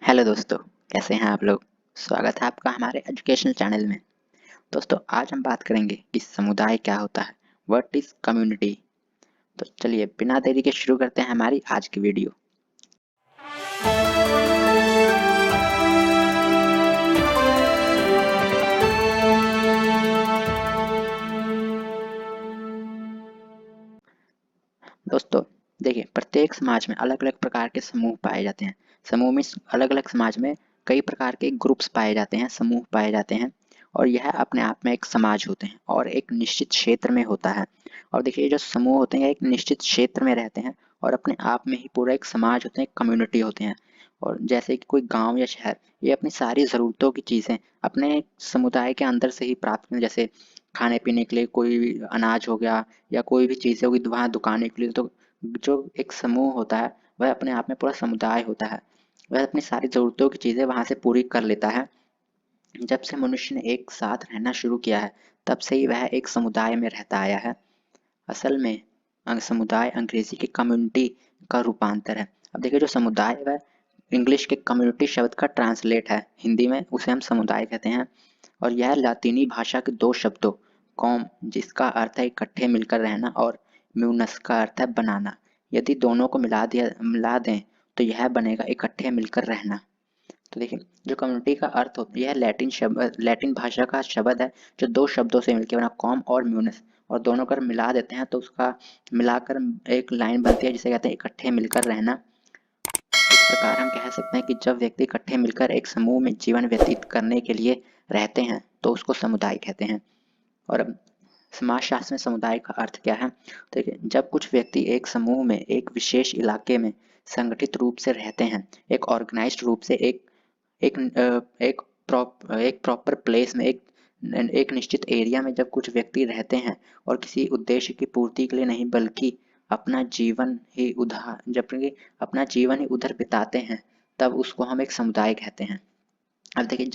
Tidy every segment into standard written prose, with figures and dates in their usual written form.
Hello दोस्तों, कैसे हैं आप लोग। स्वागत है आपका हमारे एजुकेशनल चैनल में। दोस्तों, आज हम बात करेंगे कि समुदाय क्या होता है, व्हाट इज कम्युनिटी। तो चलिए बिना देरी के शुरू करते हैं हमारी आज की वीडियो। दोस्तों देखिए, प्रत्येक समाज में अलग अलग प्रकार के समूह पाए जाते हैं। समूह में अलग अलग समाज में कई प्रकार के ग्रुप्स पाए जाते हैं, समूह पाए जाते हैं, और यह अपने आप में एक समाज होते हैं और एक निश्चित क्षेत्र में होता है। और देखिए, ये जो समूह होते हैं एक निश्चित क्षेत्र में रहते हैं और अपने आप में ही पूरा एक समाज होते हैं, कम्युनिटी होते हैं। और जैसे कि कोई गांव या शहर, ये अपनी सारी ज़रूरतों की चीज़ें अपने समुदाय के अंदर से ही प्राप्त करें। जैसे खाने पीने के लिए कोई भी अनाज हो गया या कोई भी चीज़ें होगी वहाँ दुकानें के लिए, तो जो एक समूह होता है वह अपने आप में पूरा समुदाय होता है। वह अपनी सारी ज़रूरतों की चीज़ें वहाँ से पूरी कर लेता है। जब से मनुष्य ने एक साथ रहना शुरू किया है, तब से ही वह एक समुदाय में रहता आया है। असल में समुदाय अंग्रेजी के कम्युनिटी का रूपांतर है। अब देखिए, जो समुदाय है वह इंग्लिश के कम्युनिटी शब्द का ट्रांसलेट है। हिंदी में उसे हम समुदाय कहते हैं। और यह लातीनी भाषा के दो शब्दों, कॉम जिसका अर्थ है इकट्ठे मिलकर रहना और म्यूनस का अर्थ है बनाना, यदि दोनों को मिला दें तो यह बनेगा इकट्ठे मिलकर रहना। तो देखिए, जो कम्युनिटी का अर्थ होता है यह लैटिन भाषा का शब्द है, जो दो शब्दों से मिलकर बना, कॉम और म्यूनस, और दोनों कर मिला देते हैं तो उसका मिलाकर एक लाइन बनती है जिसे कहते हैं इकट्ठे मिलकर रहना। इस प्रकार हम कह सकते हैं कि जब व्यक्ति इकट्ठे मिलकर एक समूह में जीवन व्यतीत करने के लिए रहते हैं तो उसको समुदाय कहते हैं। और अब समाजशास्त्र में समुदाय का अर्थ क्या है। देखिए, जब कुछ व्यक्ति एक समूह में एक विशेष इलाके में संगठित रूप से रहते हैं, एक ऑर्गेनाइज्ड रूप से एक एक प्रॉपर प्लेस में, एक निश्चित एरिया में जब कुछ व्यक्ति रहते हैं और किसी उद्देश्य की पूर्ति के लिए नहीं बल्कि अपना जीवन ही उधार जबकि अपना जीवन ही उधर बिताते हैं, तब उसको हम एक समुदाय कहते हैं। अब देखिए,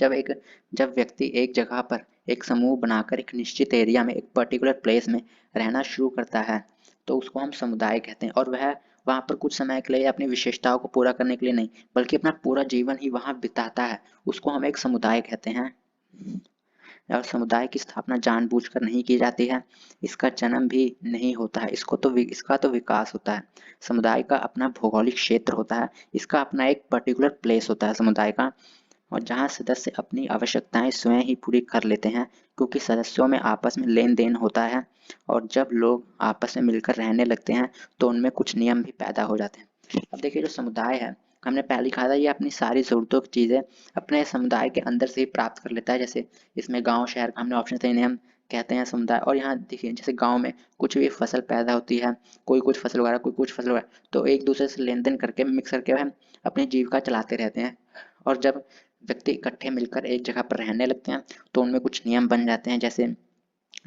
जब व्यक्ति एक जगह पर एक समूह बनाकर एक निश्चित एरिया में एक पर्टिकुलर प्लेस में रहना शुरू करता है तो उसको हम समुदाय कहते हैं। और वह वहाँ पर कुछ समय के लिए अपनी विशेषताओं को पूरा करने के लिए नहीं बल्कि अपना पूरा जीवन ही वहाँ बिताता है, उसको हम एक समुदाय कहते हैं। और समुदाय की स्थापना जानबूझकर नहीं की जाती है, इसका जन्म भी नहीं होता है, इसका तो विकास होता है। समुदाय का अपना भौगोलिक क्षेत्र होता है, इसका अपना एक पर्टिकुलर प्लेस होता है समुदाय का, और जहां सदस्य अपनी आवश्यकताएं स्वयं ही पूरी कर लेते हैं, क्योंकि सदस्यों में आपस में लेन देन होता है। और जब लोग आपस में मिलकर रहने लगते हैं तो उनमें कुछ नियम भी पैदा हो जाते हैं। अब देखिए, जो समुदाय है, हमने पहले कहा था, ये अपनी सारी ज़रूरतों की चीज़ें अपने समुदाय के अंदर से ही प्राप्त कर लेता है। जैसे इसमें गांव शहर का हमने ऑप्शन थे, इन्हें हम कहते हैं समुदाय। और यहाँ देखिए, जैसे गांव में कुछ भी फसल पैदा होती है, कोई कुछ फसल वगैरह, कोई कुछ फसल वगैरह, तो एक दूसरे से लेन देन करके मिक्स करके हम अपनी जीविका चलाते रहते हैं। और जब व्यक्ति इकट्ठे मिलकर एक जगह पर रहने लगते हैं तो उनमें कुछ नियम बन जाते हैं। जैसे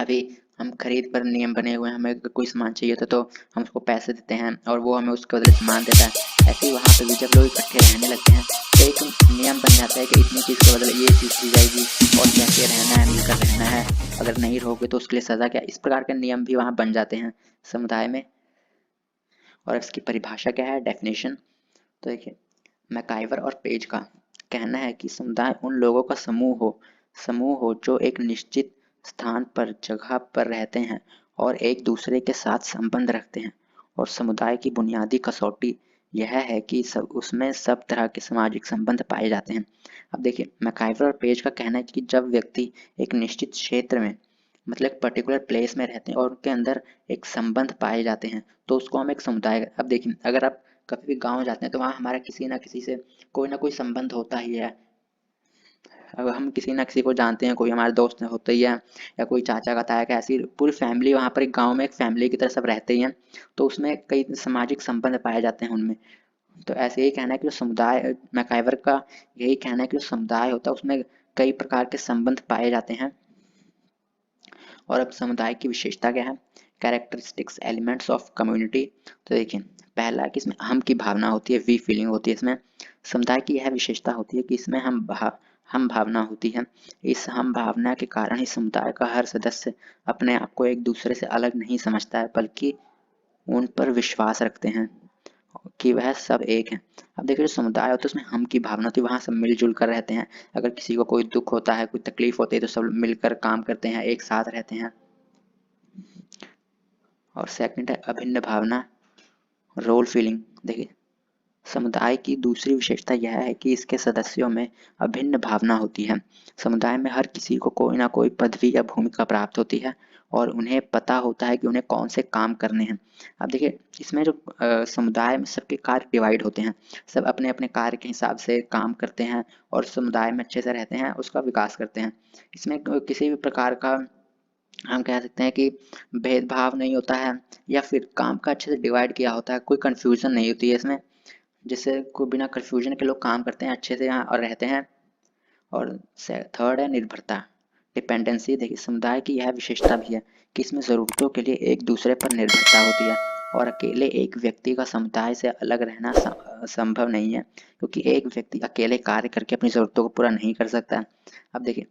अभी हम खरीद पर नियम बने हुए हैं, हमें कोई सामान चाहिए था तो हम उसको पैसे देते हैं और वो हमें उसके बदले सामान देता है। ऐसे ही वहाँ पे भी जब लोग इकट्ठे रहने लगते हैं तो एक नियम बन जाता है कि इतनी चीज़ के बदले ये चीज़ दी जाएगी और कैसे रहना है, मिलकर रहना है, अगर नहीं रहोगे तो उसके लिए सज़ा क्या। इस प्रकार के नियम भी वहाँ बन जाते हैं समुदाय में। और इसकी परिभाषा क्या है, डेफिनेशन। तो देखिए, मैकाइवर और पेज का कहना है कि समुदाय उन लोगों का समूह हो जो एक निश्चित स्थान पर जगह पर रहते हैं और एक दूसरे के साथ संबंध रखते हैं। और समुदाय की बुनियादी कसौटी यह है कि उसमें सब तरह के सामाजिक संबंध पाए जाते हैं। अब देखिए, मैकाइवर और पेज का कहना है कि जब व्यक्ति एक निश्चित क्षेत्र में, मतलब एक पर्टिकुलर प्लेस में रहते हैं और उनके अंदर एक संबंध पाए जाते हैं तो उसको हम एक समुदाय। अब देखिए, अगर आप कभी भी गाँव जाते हैं तो वहाँ हमारा किसी ना किसी से कोई ना कोई संबंध होता ही है। अब हम किसी ना किसी को जानते हैं, कोई हमारे दोस्त होते ही है या कोई चाचा का ताया का, ऐसी पूरी फैमिली वहाँ पर एक गांव में एक फैमिली की तरह सब रहते ही हैं। तो उसमें कई सामाजिक संबंध पाए जाते हैं उनमें। तो ऐसे ही कहना है कि जो समुदाय, मैकाइवर का यही कहना है कि जो समुदाय होता है उसमें कई प्रकार के संबंध पाए जाते हैं। और अब समुदाय की विशेषता क्या है, कैरेक्टरिस्टिक्स एलिमेंट्स ऑफ कम्युनिटी। तो देखिए, पहला कि इसमें हम की भावना होती है, वी फीलिंग होती है। इसमें समुदाय की यह विशेषता होती है कि इसमें हम भावना होती है। इस हम भावना के कारण ही समुदाय का हर सदस्य अपने आप को एक दूसरे से अलग नहीं समझता है बल्कि उन पर विश्वास रखते हैं। कि वह सब एक है। अब देखिए जो समुदाय होता है उसमें हम की भावना होती है, वहाँ सब मिलजुल कर रहते हैं। अगर किसी को कोई दुख होता है, कोई तकलीफ होती है तो सब मिलकर काम करते हैं, एक साथ रहते हैं। और सेकंड है अभिन्न भावना, रोल फीलिंग। देखिए समुदाय की दूसरी विशेषता यह है कि इसके सदस्यों में अभिन्न भावना होती है। समुदाय में हर किसी को कोई ना कोई पदवी या भूमिका प्राप्त होती है और उन्हें पता होता है कि उन्हें कौन से काम करने हैं। अब देखिए इसमें जो समुदाय में सबके कार्य डिवाइड होते हैं, सब अपने अपने कार्य के हिसाब से काम करते हैं और समुदाय में अच्छे से रहते हैं, उसका विकास करते हैं। इसमें किसी भी प्रकार का हम कह सकते हैं कि भेदभाव नहीं होता है, या फिर काम का अच्छे से डिवाइड किया होता है, कोई कन्फ्यूजन नहीं होती है इसमें, जिससे कोई बिना कन्फ्यूजन के लोग काम करते हैं अच्छे से यहाँ और रहते हैं। और थर्ड है निर्भरता, डिपेंडेंसी। देखिए समुदाय की यह विशेषता भी है कि इसमें ज़रूरतों के लिए एक दूसरे पर निर्भरता होती है और अकेले एक व्यक्ति का समुदाय से अलग रहना संभव नहीं है, क्योंकि एक व्यक्ति अकेले कार्य करके अपनी ज़रूरतों को पूरा नहीं कर सकता। अब देखिए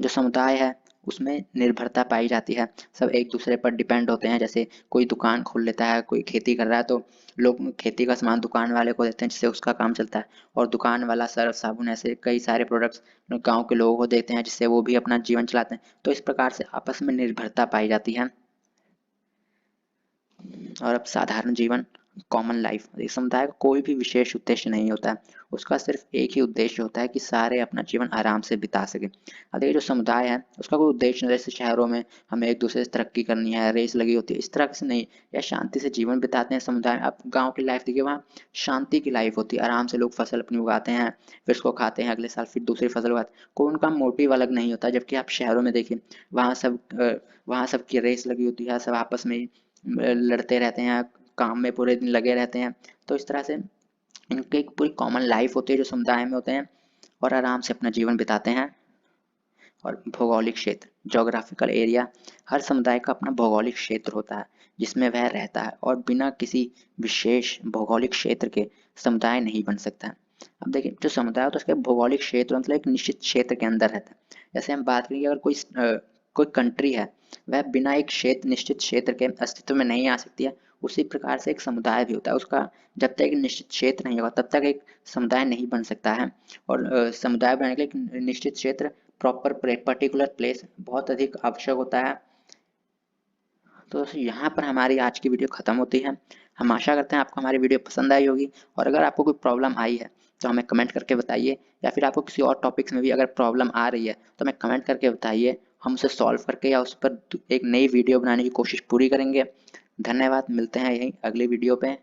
जो समुदाय है उसमें निर्भरता पाई जाती है, सब एक दूसरे पर डिपेंड होते हैं। जैसे कोई दुकान खोल लेता है, कोई खेती कर रहा है, तो लोग खेती का सामान दुकान वाले को देते हैं जिससे उसका काम चलता है, और दुकान वाला सर्फ साबुन ऐसे कई सारे प्रोडक्ट्स गांव के लोगों को देते हैं जिससे वो भी अपना जीवन चलाते हैं। तो इस प्रकार से आपस में निर्भरता पाई जाती है। और अब साधारण जीवन, कॉमन लाइफ। एक समुदाय का कोई भी विशेष उद्देश्य नहीं होता है, उसका सिर्फ एक ही उद्देश्य होता है कि सारे अपना जीवन आराम से बिता सके। अब देखिए जो समुदाय है उसका कोई उद्देश्य नहीं, जैसे शहरों में हमें एक दूसरे से तरक्की करनी है, रेस लगी होती है, इस तरह से नहीं, या शांति से जीवन बिताते हैं समुदाय में। अब गाँव की लाइफ देखिए, वहाँ शांति की लाइफ होती है, आराम से लोग फसल अपनी उगाते हैं, फिर उसको खाते हैं, अगले साल फिर दूसरी फसल उगाते हैं, कोई उनका मोटिव अलग नहीं होता। जबकि आप शहरों में देखिए वहाँ सबकी रेस लगी होती है, सब आपस में लड़ते रहते हैं, काम में पूरे दिन लगे रहते हैं। तो इस तरह से इनकी एक पूरी कॉमन लाइफ होती है जो समुदाय में होते हैं, और आराम से अपना जीवन बिताते हैं। और भौगोलिक क्षेत्र, जोग्राफिकल एरिया, हर समुदाय का अपना भौगोलिक क्षेत्र होता है जिसमें वह रहता है, और बिना किसी विशेष भौगोलिक क्षेत्र के समुदाय नहीं बन सकता है। अब देखिए जो समुदाय होता है उसके भौगोलिक क्षेत्र मतलब एक निश्चित क्षेत्र के अंदर रहता है। जैसे हम बात करेंगे, अगर कोई कंट्री है, वह बिना एक क्षेत्र निश्चित क्षेत्र के अस्तित्व में नहीं आ सकती है। उसी प्रकार से एक समुदाय भी होता है, उसका जब तक एक निश्चित क्षेत्र नहीं होगा तब तक एक समुदाय नहीं बन सकता है। और समुदाय बनाने के लिए एक निश्चित क्षेत्र, प्रॉपर पर्टिकुलर प्लेस बहुत अधिक आवश्यक होता है। तो यहाँ पर हमारी आज की वीडियो ख़त्म होती है। हम आशा करते हैं आपको हमारी वीडियो पसंद आई होगी, और अगर आपको कोई प्रॉब्लम आई है तो हमें कमेंट करके बताइए, या फिर आपको किसी और टॉपिक्स में भी अगर प्रॉब्लम आ रही है तो हमें कमेंट करके बताइए, हम उसे सॉल्व करके या उस पर एक नई वीडियो बनाने की कोशिश पूरी करेंगे। धन्यवाद, मिलते हैं यहीं अगली वीडियो पे।